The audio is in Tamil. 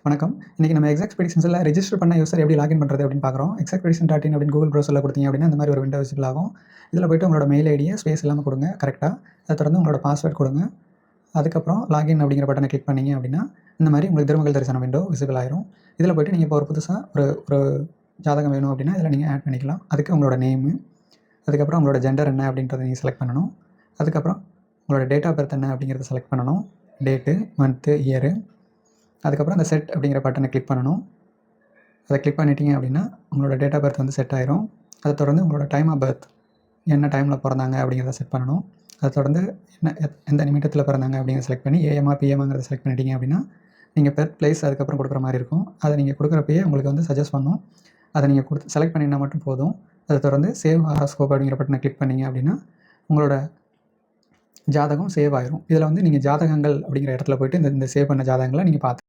வணக்கம். இன்னைக்கு நம்ம எக்ஸாக்ஸ்பெடிஷன்ஸ்ல ரெஜிஸ்டர் பண்ண யூசர் எப்படி லாகின் பண்ணுறது அப்படின்னு பார்க்குறோம். எக்ஸாக்ஸ்பெடிஷன்.in அப்படின்னு கூகுள் ப்ரௌசரில் கொடுத்தீங்க அப்படின்னா இந்த மாதிரி ஒரு விண்டோ விசிபிள் ஆகும். இதில் போய்ட்டு உங்களோட மெயில் ஐடியை ஸ்பேஸ் இல்லாமல் கொடுங்க கரெக்டாக. அதை தொடர்ந்து உங்களோட பாஸ்வேர்ட் கொடுங்க. அதுக்கப்புறம் லாகின் அப்படிங்கிற பட்டனை கிளிக் பண்ணிங்க அப்படின்னா இந்த மாதிரி உங்களுக்கு திருமகள் தரிசன விண்டோ விசிபிள் ஆயிரும். இதில் போய்ட்டு நீங்கள் இப்போ ஒரு புதுசாக ஒரு ஜாதகம் வேணும் அப்படின்னா இதில் நீங்கள் ஆட் பண்ணிக்கலாம். அதுக்கு உங்களோட நேமு, அதுக்கப்புறம் உங்களோட ஜெண்டர் என்ன அப்படின்றத நீங்கள் செலக்ட் பண்ணணும். அதுக்கப்புறம் உங்களோட டேட் ஆஃப் பர்த் என்ன அப்படிங்கிறத செலக்ட் பண்ணணும். Date, month, year. அதுக்கப்புறம் அந்த செட் அப்படிங்கிற பட்டனை கிளிக் பண்ணணும். அதை கிளிக் பண்ணிட்டீங்க அப்படின்னா உங்களோட டேட் ஆஃப் பர்த் வந்து செட் ஆயிரும். அதை தொடர்ந்து உங்களோட டைம் ஆஃப் பர்த் என்ன டைமில் பிறந்தாங்க அப்படிங்கிறத செட் பண்ணணும். அதை தொடர்ந்து எந்த நிமிடத்தில் பிறந்தாங்க அப்படிங்கிறத செலக்ட் பண்ணி ஏஎம்ஆ பிஎம்ங்கிறத செலக்ட் பண்ணிட்டீங்க அப்படின்னா நீங்கள் பெர் பிளேஸ் அதுக்கப்புறம் கொடுக்குற மாதிரி இருக்கும். அதை நீங்கள் கொடுக்குறப்பயே உங்களுக்கு வந்து சஜஸ்ட் பண்ணும். அதை நீங்கள் செலக்ட் பண்ணினா மட்டும் போதும். அதை தொடர்ந்து சேவ் ஹாரோஸ்கோப் அப்படிங்கிற பட்டனை கிளிக் பண்ணிங்க அப்படின்னா உங்களோட ஜாதகம் சேவ் ஆயிரும். இதில் வந்து நீங்கள் ஜாதகங்கள் அப்படிங்கிற இடத்துல போய்ட்டு இந்த சேவ் பண்ண ஜாதகங்களை நீங்கள் பார்த்து